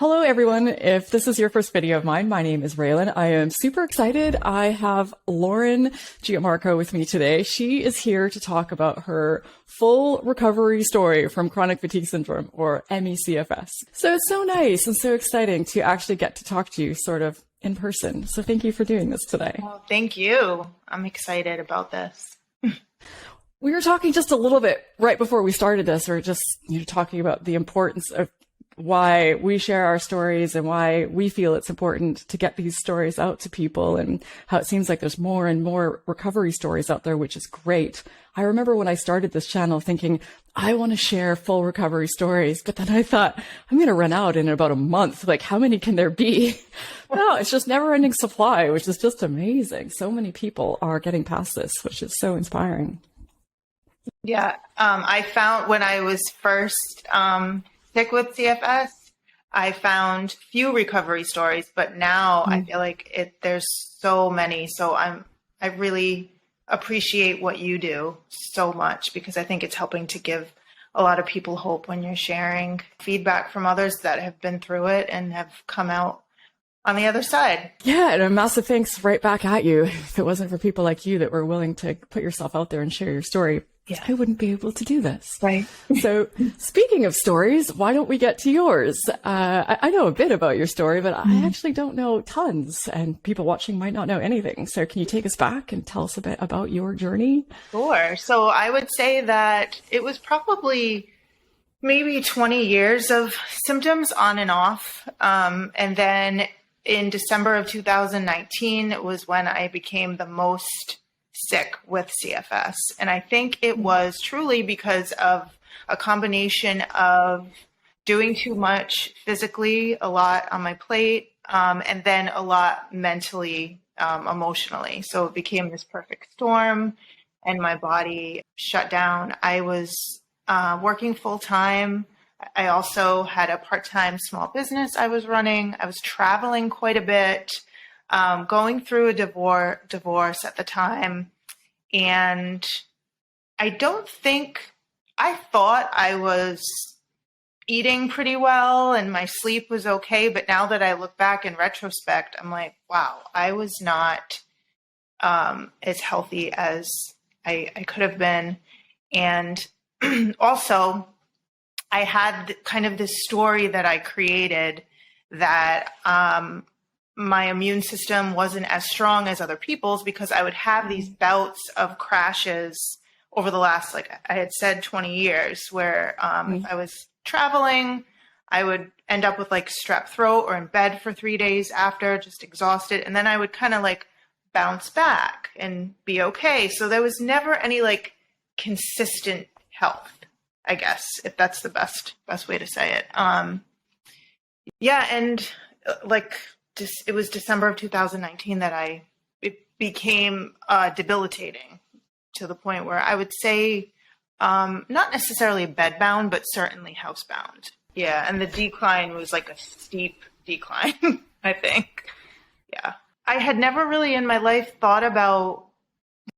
Hello, everyone. If this is your first video of mine, my name is Raelan. I am super excited. I have Lauren Gianmarco with me today. She is here to talk about her full recovery story from chronic fatigue syndrome, or ME/CFS. So it's so nice and so exciting to actually get to talk to you sort of in person. So thank you for doing this today. Well, thank you. I'm excited about this. We were talking just a little bit right before we started this, or just talking about the importance of why we share our stories and why we feel it's important to get these stories out to people, and how it seems like there's more and more recovery stories out there, which is great. I remember when I started this channel thinking, I want to share full recovery stories, but then I thought, I'm going to run out in about a month. Like, how many can there be? No, it's just never ending supply, which is just amazing. So many people are getting past this, which is so inspiring. Yeah. I found when I was first sick with CFS, I found few recovery stories, but now I feel like there's so many. So I really appreciate what you do so much, because I think it's helping to give a lot of people hope when you're sharing feedback from others that have been through it and have come out on the other side. Yeah, and a massive thanks right back at you. If it wasn't for people like you that were willing to put yourself out there and share your story, I wouldn't be able to do this. Right. So speaking of stories, why don't we get to yours? I know a bit about your story, but I actually don't know tons, and people watching might not know anything. So can you take us back and tell us a bit about your journey? Sure. So I would say that it was probably maybe 20 years of symptoms on and off. And then in December of 2019 was when I became the most sick with CFS. And I think it was truly because of a combination of doing too much physically, a lot on my plate, and then a lot mentally, emotionally. So it became this perfect storm and my body shut down. I was working full time. I also had a part-time small business I was running. I was traveling quite a bit, going through a divorce at the time. And I thought I was eating pretty well and my sleep was okay. But now that I look back in retrospect, I'm like, wow, I was not as healthy as I could have been. And also, I had kind of this story that I created that my immune system wasn't as strong as other people's, because I would have these bouts of crashes over the last, like I had said, 20 years, where if I was traveling, I would end up with like strep throat or in bed for 3 days after, just exhausted. And then I would kind of like bounce back and be okay. So there was never any like consistent health, I guess, if that's the best way to say it. Yeah. And it was December of 2019 that it became debilitating, to the point where I would say not necessarily bedbound, but certainly housebound. Yeah. And the decline was like a steep decline, I think. Yeah. I had never really in my life thought about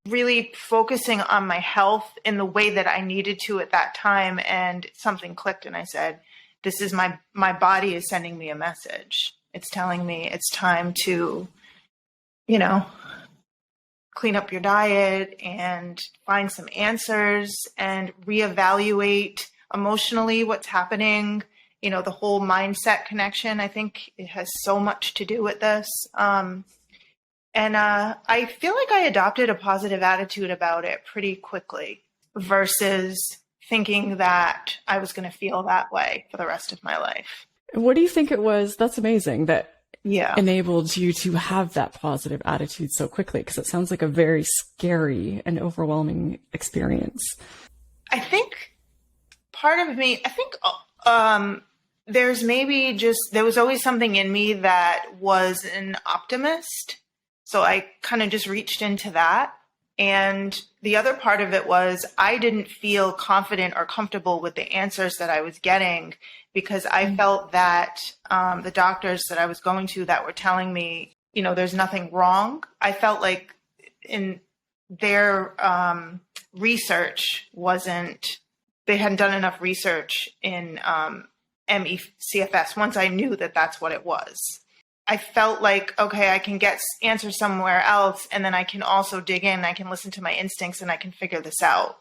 really focusing on my health in the way that I needed to at that time. And something clicked and I said, this is my body is sending me a message. It's telling me it's time to, clean up your diet and find some answers and reevaluate emotionally what's happening. The whole mindset connection, I think it has so much to do with this. And I feel like I adopted a positive attitude about it pretty quickly versus thinking that I was going to feel that way for the rest of my life. What do you think it was? That's amazing that enabled you to have that positive attitude so quickly, because it sounds like a very scary and overwhelming experience. I think part of me, there was always something in me that was an optimist. So I kind of just reached into that. And the other part of it was I didn't feel confident or comfortable with the answers that I was getting, because I felt that the doctors that I was going to that were telling me, there's nothing wrong. I felt like in their research they hadn't done enough research in ME/CFS, once I knew that that's what it was. I felt like, okay, I can get answers somewhere else, and then I can also dig in, I can listen to my instincts, and I can figure this out.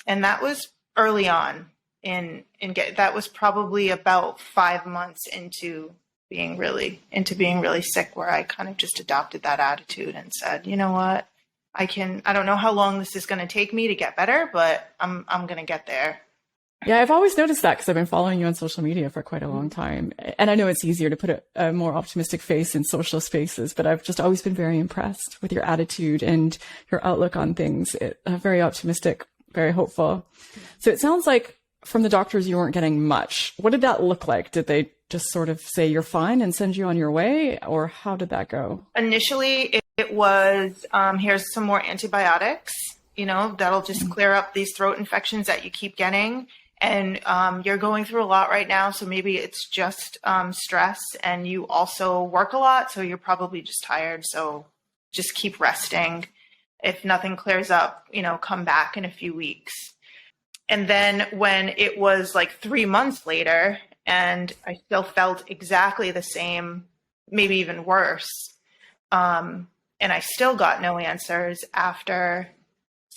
And that was early on that was probably about 5 months into being really sick, where I kind of just adopted that attitude and said, you know what, I don't know how long this is going to take me to get better, but I'm going to get there. Yeah, I've always noticed that because I've been following you on social media for quite a long time. And I know it's easier to put a more optimistic face in social spaces, but I've just always been very impressed with your attitude and your outlook on things. Very optimistic, very hopeful. So it sounds like from the doctors, you weren't getting much. What did that look like? Did they just sort of say you're fine and send you on your way? Or how did that go? Initially, it was, here's some more antibiotics, that'll just clear up these throat infections that you keep getting. And you're going through a lot right now, so maybe it's just stress, and you also work a lot, so you're probably just tired. So just keep resting. If nothing clears up, come back in a few weeks. And then when it was like 3 months later, and I still felt exactly the same, maybe even worse, and I still got no answers after.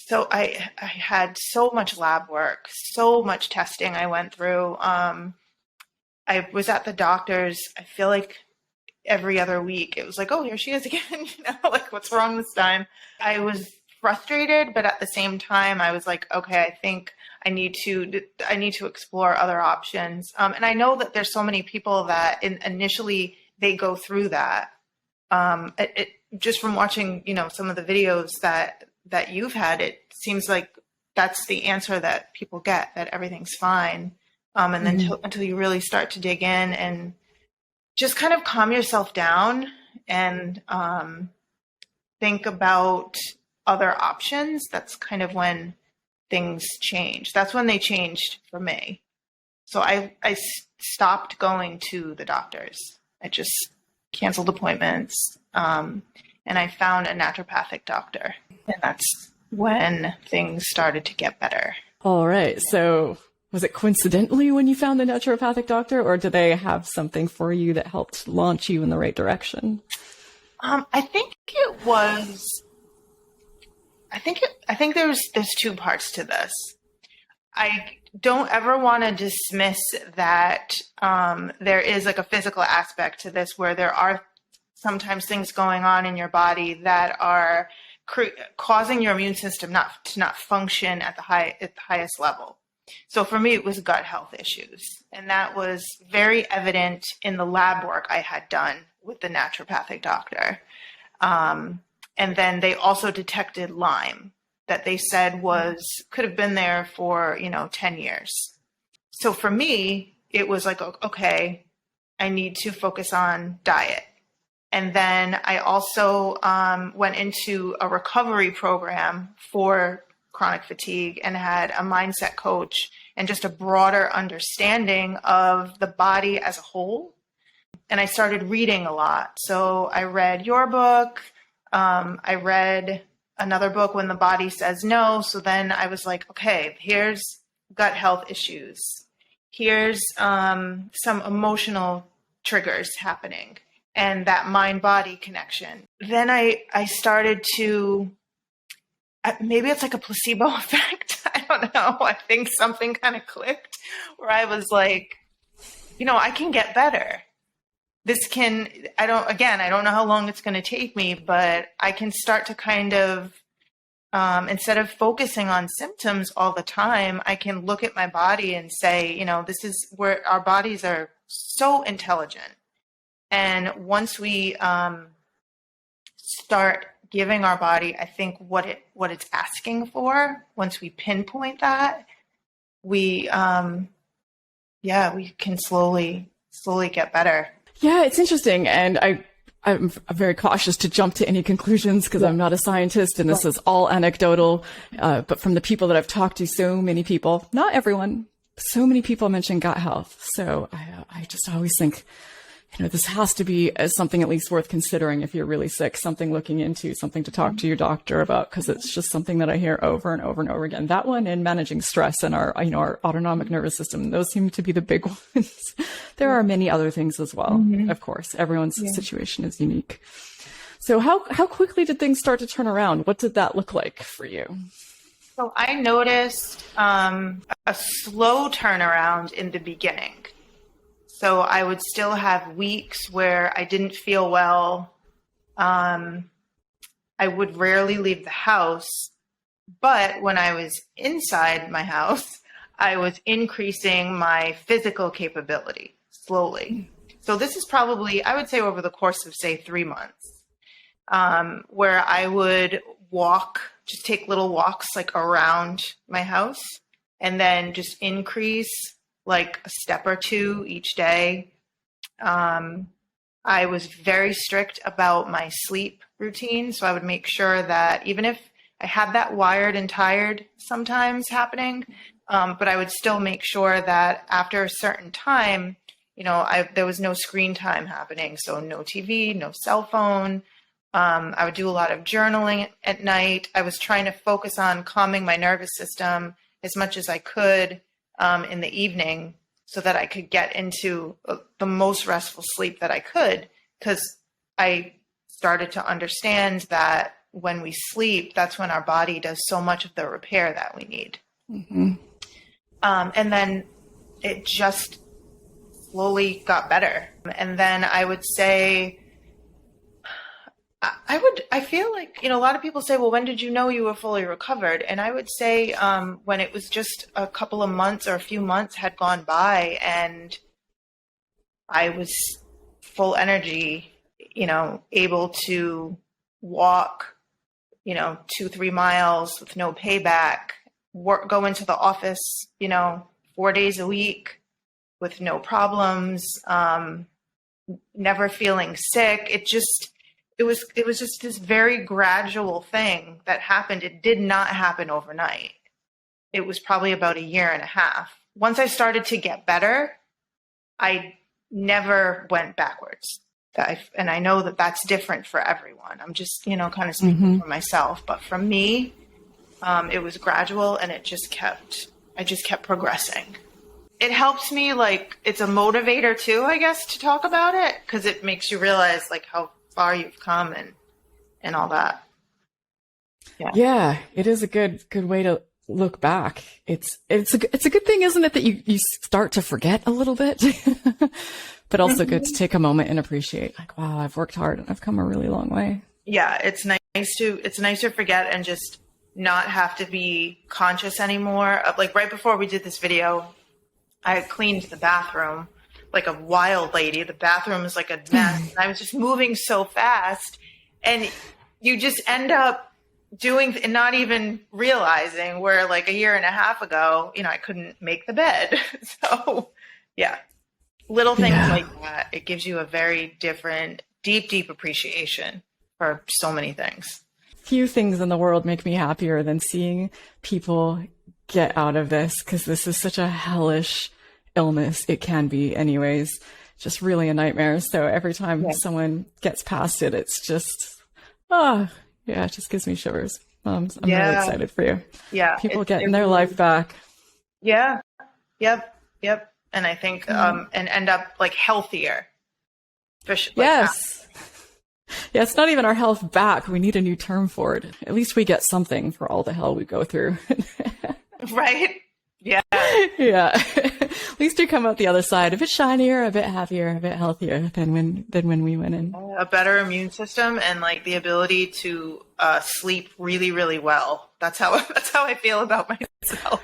So I had so much lab work, so much testing I went through. I was at the doctor's, I feel like every other week. It was like, oh, here she is again. Like, what's wrong this time? I was frustrated, but at the same time, I was like, okay, I think I need to explore other options. And I know that there's so many people that initially they go through that. Just from watching, some of the videos that you've had, it seems like that's the answer that people get, that everything's fine. And then until you really start to dig in and just kind of calm yourself down and think about other options, that's kind of when things change. That's when they changed for me. So I stopped going to the doctors. I just canceled appointments. And I found a naturopathic doctor. And that's when things started to get better. All right. So was it coincidentally when you found the naturopathic doctor, or did they have something for you that helped launch you in the right direction? I think it was. I think there's two parts to this. I don't ever want to dismiss that there is like a physical aspect to this, where there are sometimes things going on in your body that are causing your immune system to not function at the highest level. So for me, it was gut health issues, and that was very evident in the lab work I had done with the naturopathic doctor. And then they also detected Lyme that they said could have been there for 10 years. So for me, it was like, okay, I need to focus on diet. And then I also went into a recovery program for chronic fatigue and had a mindset coach and just a broader understanding of the body as a whole. And I started reading a lot. So I read your book. I read another book, When the Body Says No. So then I was like, okay, here's gut health issues. Here's some emotional triggers happening and that mind-body connection. Then I started to, maybe it's like a placebo effect. I don't know. I think something kind of clicked where I was like, I can get better. I don't know how long it's going to take me, but I can start to kind of, instead of focusing on symptoms all the time, I can look at my body and say, this is where our bodies are so intelligent. And once we start giving our body, I think what it's asking for, once we pinpoint that, we can slowly get better. Yeah, it's interesting. And I'm very cautious to jump to any conclusions because I'm not a scientist and this is all anecdotal. But from the people that I've talked to, so many people, not everyone, so many people mention gut health. So I just always think this has to be something at least worth considering if you're really sick, something looking into, something to talk to your doctor about, because it's just something that I hear over and over and over again. That one and managing stress and our autonomic nervous system, those seem to be the big ones. There are many other things as well. Of course, everyone's situation is unique. So how quickly did things start to turn around? What did that look like for you? So I noticed a slow turnaround in the beginning. So I would still have weeks where I didn't feel well. I would rarely leave the house, but when I was inside my house, I was increasing my physical capability slowly. So this is probably, I would say, over the course of, say, 3 months, where I would walk, just take little walks like around my house, and then just increase like a step or two each day. I was very strict about my sleep routine. So I would make sure that even if I had that wired and tired sometimes happening, but I would still make sure that after a certain time, there was no screen time happening. So no TV, no cell phone. I would do a lot of journaling at night. I was trying to focus on calming my nervous system as much as I could in the evening, so that I could get into the most restful sleep that I could, because I started to understand that when we sleep, that's when our body does so much of the repair that we need. And then it just slowly got better. And then I would say, I feel like, a lot of people say, well, when did you know you were fully recovered? And I would say when it was just a couple of months or a few months had gone by and I was full energy, able to walk, 2-3 miles with no payback, go into the office, 4 days a week with no problems, never feeling sick. It was just this very gradual thing that happened. It did not happen overnight. It was probably about 1.5 years. Once I started to get better, I never went backwards. And I know that that's different for everyone. I'm just, kind of speaking for myself. But for me, it was gradual, and I just kept progressing. It helps me, like, it's a motivator too, I guess, to talk about it, because it makes you realize like how far you've come and all that. Yeah, it is a good way to look back. It's a good thing, isn't it, that you start to forget a little bit, but also good to take a moment and appreciate, like, wow, I've worked hard and I've come a really long way. Yeah, it's nice to forget and just not have to be conscious anymore. Like right before we did this video, I had cleaned the bathroom like a wild lady. The bathroom was like a mess. And I was just moving so fast, and you just end up doing and not even realizing where like 1.5 years ago, I couldn't make the bed. So yeah, little things like that. It gives you a very different, deep appreciation for so many things. Few things in the world make me happier than seeing people get out of this, because this is such a hellish illness. It can be anyways, just really a nightmare. So every time someone gets past it, it's just, it just gives me shivers. I'm really excited for you. Yeah. People getting their life back. Yeah. Yep. And I think, and end up like healthier. Yes. Yeah. It's not even our health back. We need a new term for it. At least we get something for all the hell we go through. Right. Yeah. Yeah. At least you come out the other side a bit shinier, a bit happier, a bit healthier than when we went in. A better immune system and like the ability to sleep really, really well. That's how I feel about myself.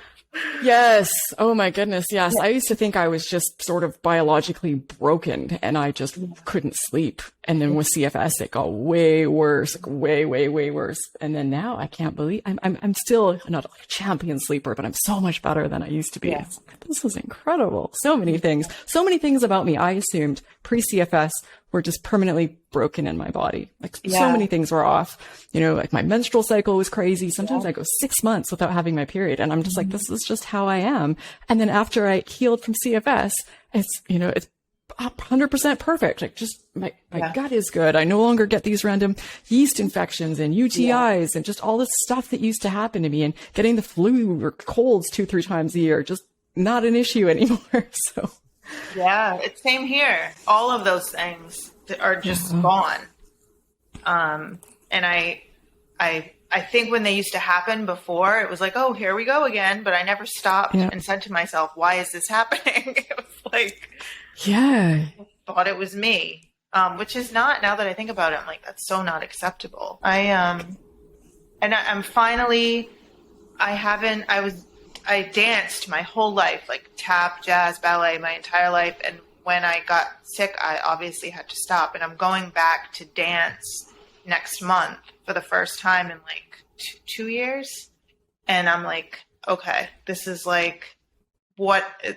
Yes. Oh my goodness. Yes. I used to think I was just sort of biologically broken and I just couldn't sleep. And then with CFS, it got way worse, like way worse. And then now I can't believe I'm still not a champion sleeper, but I'm so much better than I used to be. Yeah. This is incredible. So many things about me I assumed pre-CFS were just permanently broken in my body. Like so many things were off, like my menstrual cycle was crazy. Sometimes I go 6 months without having my period. And I'm just like, this is just how I am. And then after I healed from CFS, it's 100% perfect. Like just my gut is good. I no longer get these random yeast infections and UTIs and just all this stuff that used to happen to me, and getting the flu or colds 2-3 times a year, just not an issue anymore. So yeah, it's same here. All of those things are just gone. And I think when they used to happen before, it was like, oh, here we go again. But I never stopped and said to myself, why is this happening? It was like, I thought it was me, which is not, now that I think about it, I'm like, that's so not acceptable. I'm finally, I danced my whole life, like tap, jazz, ballet, my entire life. And when I got sick, I obviously had to stop. And I'm going back to dance next month for the first time in like 2 years. And I'm like, okay, this is like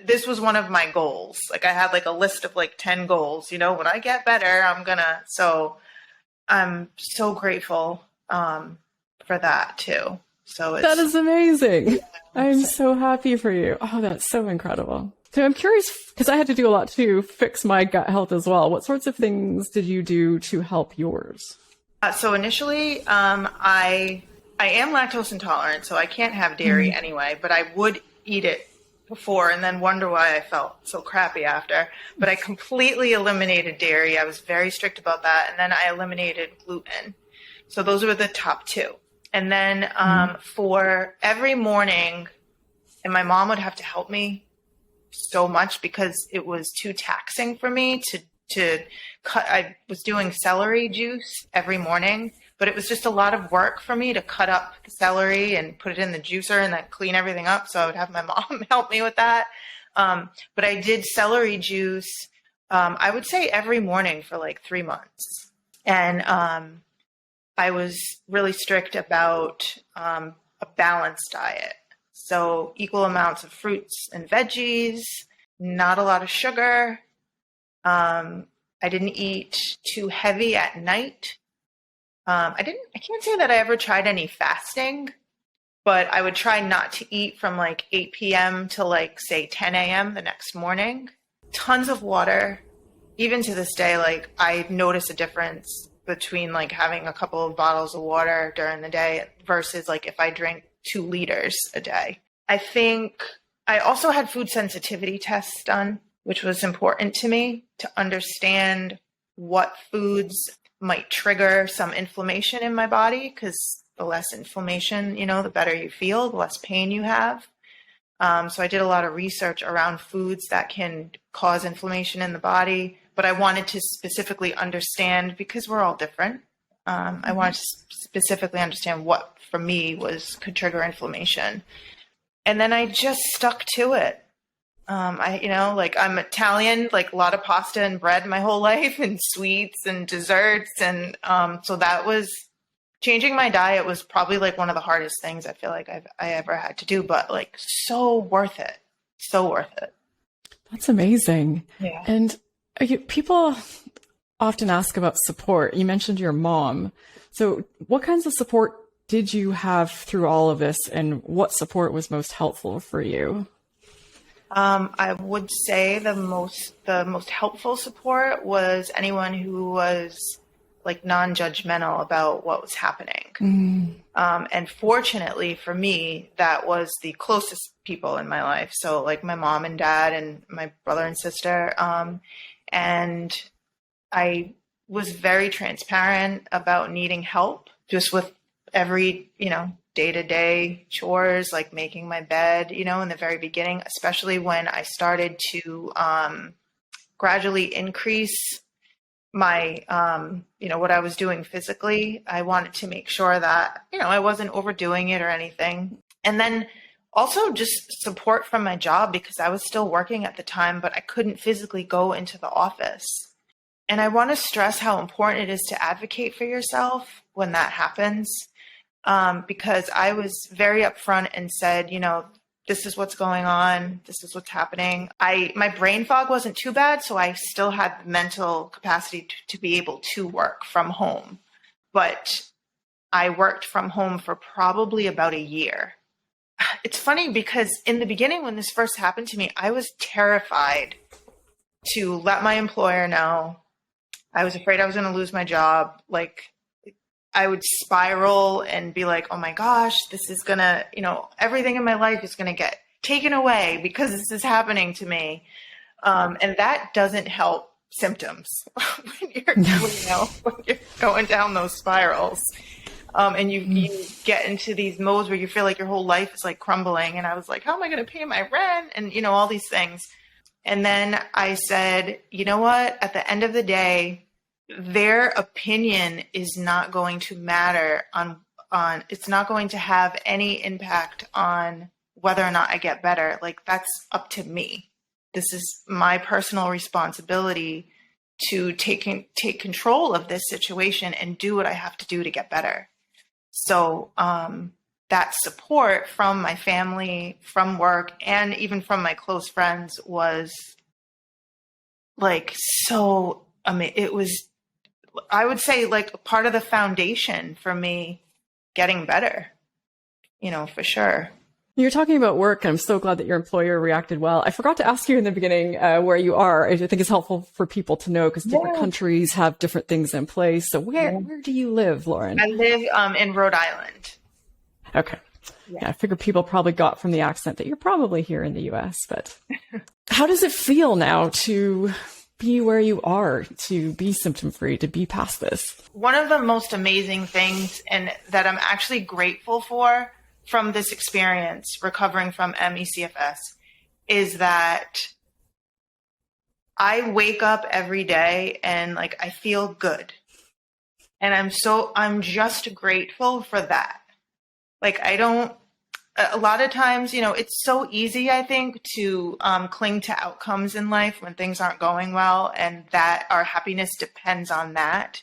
this was one of my goals. Like I had like a list of like 10 goals, when I get better, so I'm so grateful for that too. So that is amazing. I'm so happy for you. Oh, that's so incredible. So I'm curious, because I had to do a lot to fix my gut health as well. What sorts of things did you do to help yours? So initially, I am lactose intolerant, so I can't have dairy anyway, but I would eat it before and then wonder why I felt so crappy after. But I completely eliminated dairy. I was very strict about that. And then I eliminated gluten. So those were the top 2. And then for every morning, and my mom would have to help me so much because it was too taxing for me to cut. I was doing celery juice every morning, but it was just a lot of work for me to cut up the celery and put it in the juicer and then clean everything up. So I would have my mom help me with that. But I did celery juice, I would say every morning for like 3 months. And I was really strict about a balanced diet. So equal amounts of fruits and veggies, not a lot of sugar. I didn't eat too heavy at night. I can't say that I ever tried any fasting, but I would try not to eat from like 8 p.m. to like, say, 10 a.m. the next morning. Tons of water. Even to this day, like I notice a difference between like having a couple of bottles of water during the day versus like if I drink 2 liters a day. I think I also had food sensitivity tests done, which was important to me to understand what foods might trigger some inflammation in my body, because the less inflammation, the better you feel, the less pain you have. So I did a lot of research around foods that can cause inflammation in the body, but I wanted to specifically understand, because we're all different. I wanted to specifically understand what for me could trigger inflammation. And then I just stuck to it. I'm Italian, like a lot of pasta and bread my whole life, and sweets and desserts. And so that was changing my diet was probably like one of the hardest things I feel like I ever had to do, but like so worth it. So worth it. That's amazing. Yeah. And people often ask about support. You mentioned your mom. So what kinds of support did you have through all of this, and what support was most helpful for you? I would say the most helpful support was anyone who was like non-judgmental about what was happening. And fortunately for me, that was the closest people in my life. So like my mom and dad and my brother and sister. And I was very transparent about needing help just with every, day-to-day chores, like making my bed, in the very beginning, especially when I started to gradually increase my, what I was doing physically. I wanted to make sure that, I wasn't overdoing it or anything. And then also just support from my job, because I was still working at the time, but I couldn't physically go into the office. And I want to stress how important it is to advocate for yourself when that happens. Because I was very upfront and said, this is what's going on. This is what's happening. My brain fog wasn't too bad, so I still had the mental capacity to be able to work from home. But I worked from home for probably about a year. It's funny because in the beginning, when this first happened to me, I was terrified to let my employer know. I was afraid I was going to lose my job. Like, I would spiral and be like, oh my gosh, this is going to, everything in my life is going to get taken away because this is happening to me. And that doesn't help symptoms when you're going down those spirals. And you get into these modes where you feel like your whole life is like crumbling. And I was like, how am I going to pay my rent? And, all these things. And then I said, you know what? At the end of the day, their opinion is not going to matter on it's not going to have any impact on whether or not I get better. Like, that's up to me. This is my personal responsibility to take control of this situation and do what I have to do to get better. So that support from my family, from work, and even from my close friends was like so, it was, I would say, like part of the foundation for me getting better, for sure. You're talking about work, and I'm so glad that your employer reacted well. I forgot to ask you in the beginning where you are. I think it's helpful for people to know because different countries have different things in place. So where do you live, Lauren? I live in Rhode Island. Okay. Yeah, I figured people probably got from the accent that you're probably here in the US, but how does it feel now to be where you are, to be symptom-free, to be past this? One of the most amazing things, and that I'm actually grateful for from this experience, recovering from ME/CFS, is that I wake up every day and like I feel good. And I'm just grateful for that. Like, a lot of times, it's so easy, I think, to cling to outcomes in life when things aren't going well, and that our happiness depends on that.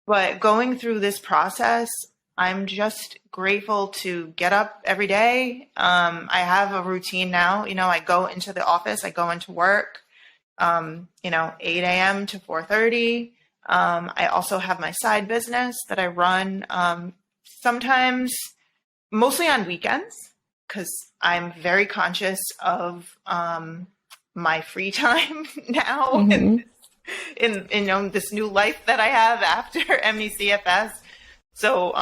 But going through this process, I'm just grateful to get up every day. I have a routine now. I go into the office, I go into work, 8 a.m. to 4:30. I also have my side business that I run sometimes, mostly on weekends, because I'm very conscious of my free time now in this new life that I have after ME/CFS. So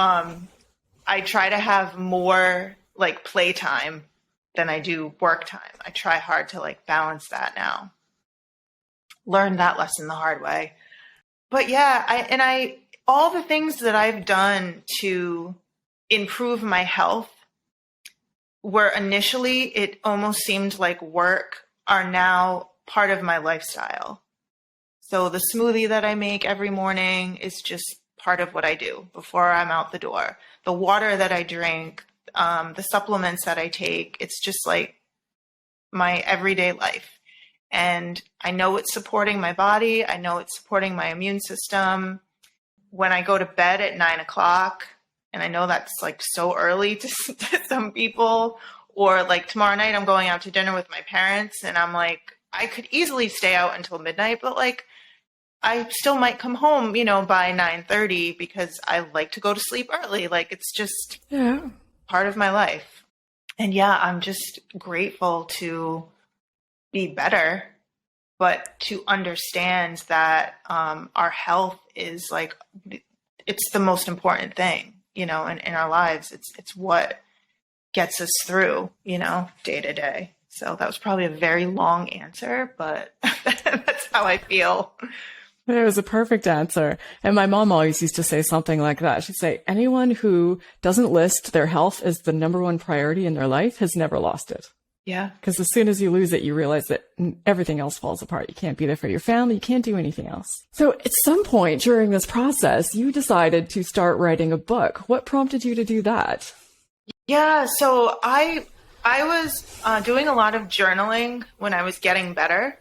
I try to have more like playtime than I do work time. I try hard to like balance that now. Learned that lesson the hard way. But yeah, all the things that I've done to improve my health, where initially it almost seemed like work, are now part of my lifestyle. So the smoothie that I make every morning is just part of what I do before I'm out the door. The water that I drink, the supplements that I take, it's just like my everyday life. And I know it's supporting my body. I know it's supporting my immune system. When I go to bed at 9 o'clock, and I know that's like so early to some people, or like tomorrow night I'm going out to dinner with my parents, and I'm like, I could easily stay out until midnight, but like I still might come home, by 9:30 because I like to go to sleep early. Like, it's just part of my life. And yeah, I'm just grateful to be better, but to understand that our health is like, it's the most important thing, in our lives. It's what gets us through, day to day. So that was probably a very long answer, but that's how I feel. It was a perfect answer. And my mom always used to say something like that. She'd say, anyone who doesn't list their health as the number one priority in their life has never lost it. Yeah. Because as soon as you lose it, you realize that everything else falls apart. You can't be there for your family. You can't do anything else. So at some point during this process, you decided to start writing a book. What prompted you to do that? Yeah, so I was doing a lot of journaling when I was getting better.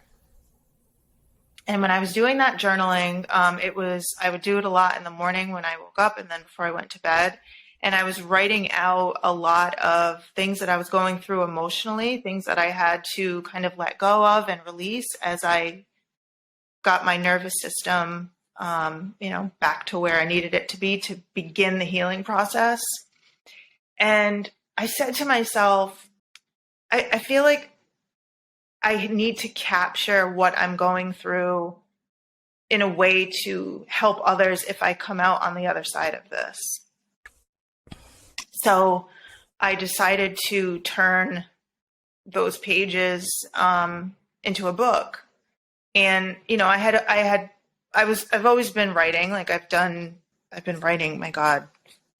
And when I was doing that journaling, I would do it a lot in the morning when I woke up and then before I went to bed. And I was writing out a lot of things that I was going through emotionally, things that I had to kind of let go of and release as I got my nervous system, back to where I needed it to be to begin the healing process. And I said to myself, I feel like I need to capture what I'm going through in a way to help others if I come out on the other side of this. So I decided to turn those pages into a book. And, you know, I've always been writing. Like I've been writing, my God,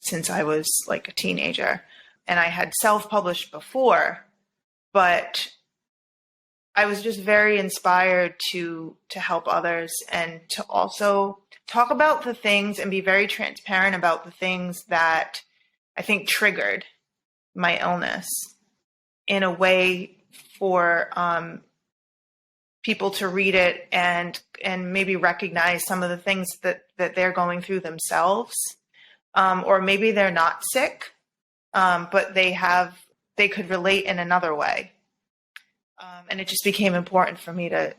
since I was like a teenager. And I had self-published before, but I was just very inspired to help others and to also talk about the things and be very transparent about the things that I think triggered my illness in a way for people to read it and maybe recognize some of the things that they're going through themselves, or maybe they're not sick, but they could relate in another way. And it just became important for me to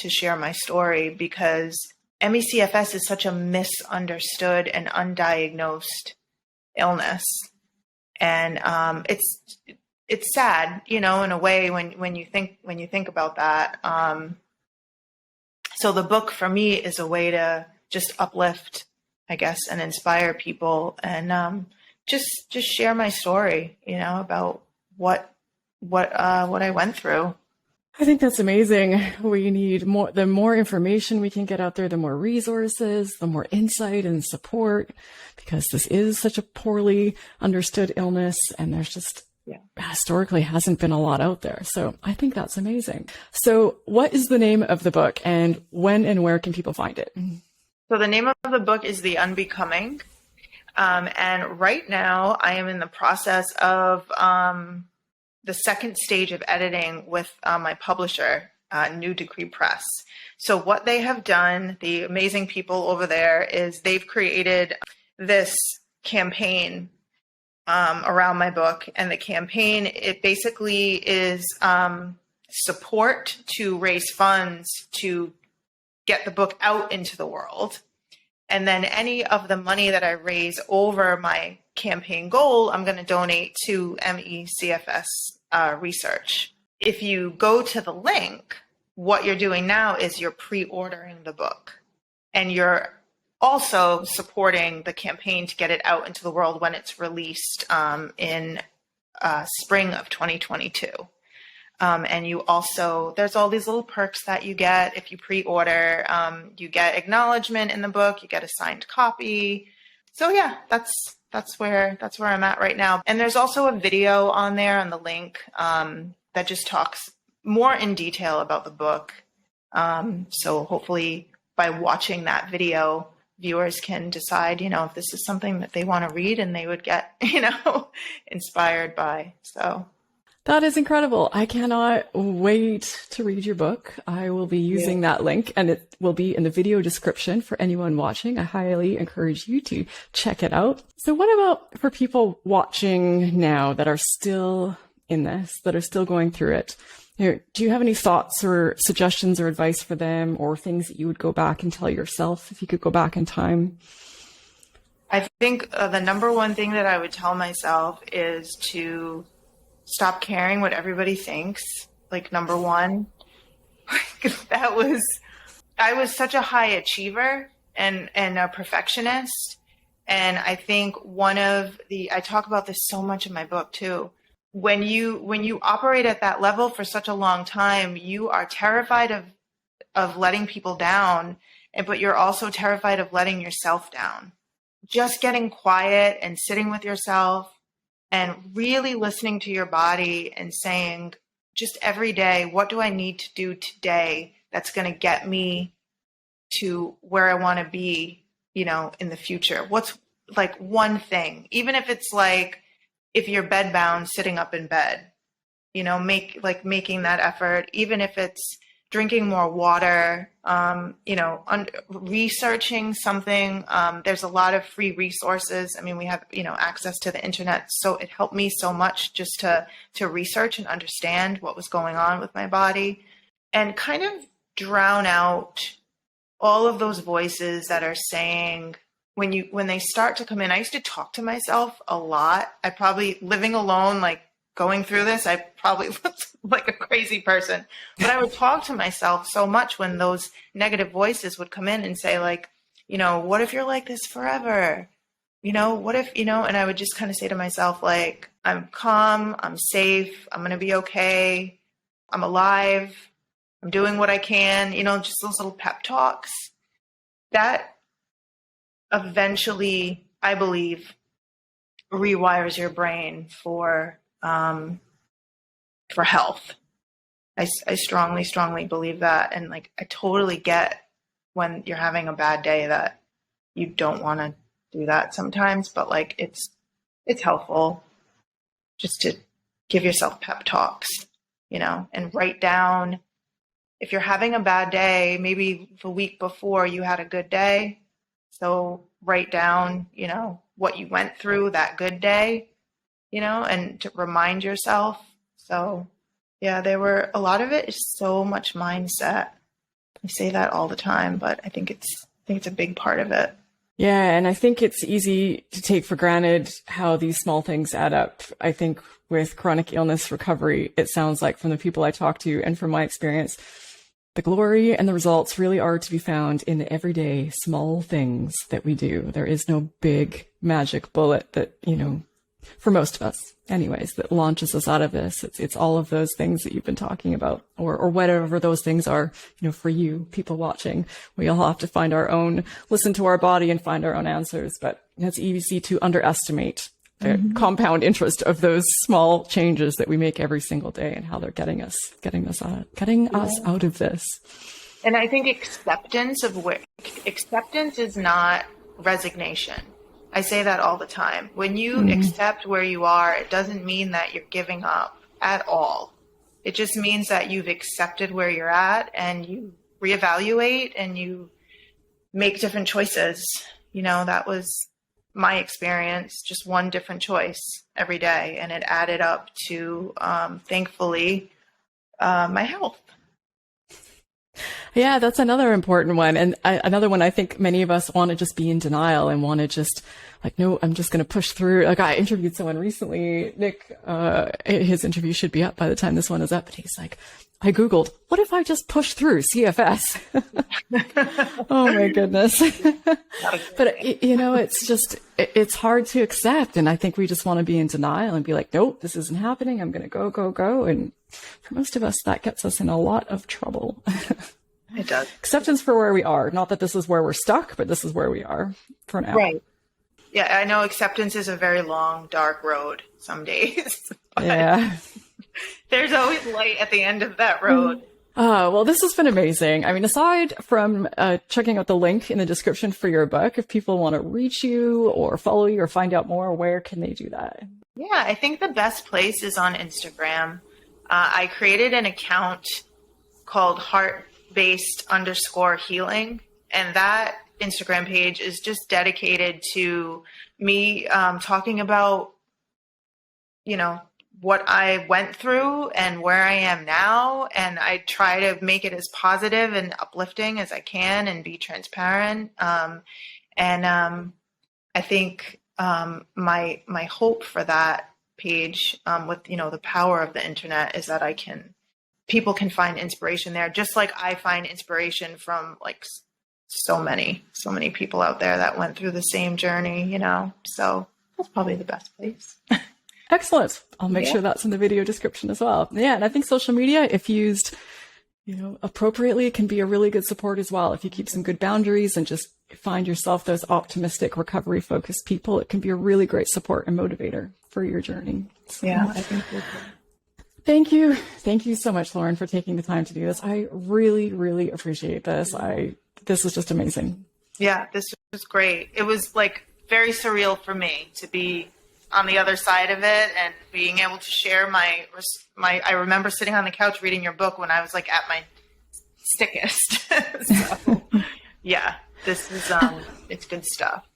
share my story because ME/CFS is such a misunderstood and undiagnosed illness. And it's sad, you know, in a way when you think about that. So the book for me is a way to just uplift, I guess, and inspire people and just share my story, you know, about what I went through. I think that's amazing. We need more, the more information we can get out there, the more resources, the more insight and support, because this is such a poorly understood illness and there's just historically hasn't been a lot out there. So I think that's amazing. So what is the name of the book and when and where can people find it? So the name of the book is The Unbecoming. And right now I am in the process of the second stage of editing with my publisher, New Degree Press. So what they have done, the amazing people over there, is they've created this campaign around my book. And the campaign, it basically is support to raise funds to get the book out into the world. And then any of the money that I raise over my campaign goal, I'm going to donate to ME/CFS research. If you go to the link, what you're doing now is you're pre-ordering the book. And you're also supporting the campaign to get it out into the world when it's released in spring of 2022. And you also, there's all these little perks that you get if you pre-order. You get acknowledgement in the book, you get a signed copy. So yeah, that's where I'm at right now. And there's also a video on there on the link that just talks more in detail about the book. So hopefully by watching that video, viewers can decide, you know, if this is something that they want to read and they would get, you know, inspired by. So that is incredible. I cannot wait to read your book. I will be using that link and it will be in the video description for anyone watching. I highly encourage you to check it out. So what about for people watching now that are still in this, that are still going through it? Do you have any thoughts or suggestions or advice for them or things that you would go back and tell yourself if you could go back in time? I think the number one thing that I would tell myself is to stop caring what everybody thinks. Like number one, I was such a high achiever and a perfectionist. And I think I talk about this so much in my book too. When you operate at that level for such a long time, you are terrified of letting people down, but you're also terrified of letting yourself down. Just getting quiet and sitting with yourself and really listening to your body and saying, just every day, what do I need to do today that's going to get me to where I want to be, you know, in the future? What's like one thing, even if it's like, if you're bedbound, sitting up in bed, you know, making that effort, even if it's drinking more water, you know, researching something. There's a lot of free resources. I mean, we have, you know, access to the internet. So it helped me so much just to research and understand what was going on with my body and kind of drown out all of those voices that are saying, when they start to come in. I used to talk to myself a lot. I probably, living alone, like going through this, I probably looked like a crazy person. But I would talk to myself so much when those negative voices would come in and say, like, you know, what if you're like this forever? You know, what if, you know, and I would just kind of say to myself, like, I'm calm, I'm safe, I'm going to be okay, I'm alive, I'm doing what I can, you know, just those little pep talks. That eventually, I believe, rewires your brain for health. I strongly, strongly believe that. And like, I totally get when you're having a bad day that you don't want to do that sometimes, but like, it's helpful just to give yourself pep talks, you know, and write down if you're having a bad day, maybe the week before you had a good day. So write down, you know, what you went through that good day, you know, and to remind yourself. So yeah, there were a lot of it is so much mindset. I say that all the time, but I think it's a big part of it. Yeah, and I think it's easy to take for granted how these small things add up. I think with chronic illness recovery, it sounds like from the people I talk to and from my experience, the glory and the results really are to be found in the everyday small things that we do. There is no big magic bullet that, you know, for most of us anyways, that launches us out of this. It's all of those things that you've been talking about, or whatever those things are, you know, for you, people watching. We all have to find our own, listen to our body and find our own answers. But it's easy to underestimate the compound interest of those small changes that we make every single day and how they're getting us out of this. And I think acceptance is not resignation. I say that all the time. When you accept where you are, it doesn't mean that you're giving up at all. It just means that you've accepted where you're at and you reevaluate and you make different choices. You know, that was my experience, just one different choice every day. And it added up to, thankfully, my health. Yeah, that's another important one. And another one, I think many of us want to just be in denial and want to just like, no, I'm just going to push through. Like I interviewed someone recently, Nick, his interview should be up by the time this one is up. And he's like, I Googled, what if I just push through CFS? Oh my goodness. But you know, it's just, it's hard to accept. And I think we just want to be in denial and be like, nope, this isn't happening. I'm going to go. And for most of us, that gets us in a lot of trouble. It does. Acceptance for where we are. Not that this is where we're stuck, but this is where we are for now. Right. Yeah, I know acceptance is a very long, dark road some days. Yeah. There's always light at the end of that road. Well, this has been amazing. I mean, aside from checking out the link in the description for your book, if people want to reach you or follow you or find out more, where can they do that? Yeah, I think the best place is on Instagram. I created an account called heart-based_healing. And that Instagram page is just dedicated to me talking about, you know, what I went through and where I am now. And I try to make it as positive and uplifting as I can and be transparent. I think my hope for that page with, you know, the power of the internet is that people can find inspiration there, just like I find inspiration from like so many people out there that went through the same journey, you know, so that's probably the best place. Excellent. I'll make sure that's in the video description as well. Yeah. And I think social media, if used, you know, appropriately, can be a really good support as well. If you keep some good boundaries and just find yourself those optimistic, recovery focused people, it can be a really great support and motivator for your journey. So, yeah, I think so. Thank you. Thank you so much, Lauren, for taking the time to do this. I really, really appreciate this. This was just amazing. Yeah, this was great. It was like very surreal for me to be on the other side of it and being able to share my, I remember sitting on the couch reading your book when I was like at my sickest. So yeah, this is, it's good stuff.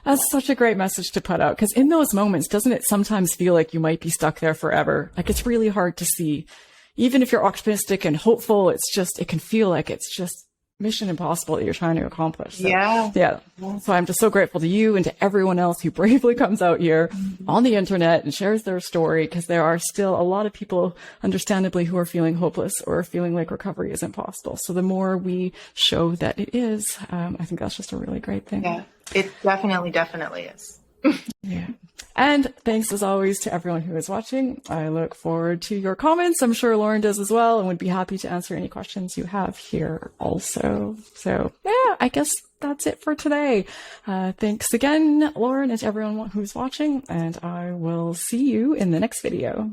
That's such a great message to put out, because in those moments, doesn't it sometimes feel like you might be stuck there forever? Like it's really hard to see. Even if you're optimistic and hopeful, it can feel like it's just mission impossible that you're trying to accomplish. So, Yeah. yeah. So I'm just so grateful to you and to everyone else who bravely comes out here on the internet and shares their story, because there are still a lot of people, understandably, who are feeling hopeless or feeling like recovery isn't possible. So the more we show that it is, I think that's just a really great thing. Yeah, it definitely is. Yeah. And thanks as always to everyone who is watching. I look forward to your comments. I'm sure Lauren does as well, and would be happy to answer any questions you have here also. So yeah, I guess that's it for today. Thanks again, Lauren, and to everyone who's watching, and I will see you in the next video.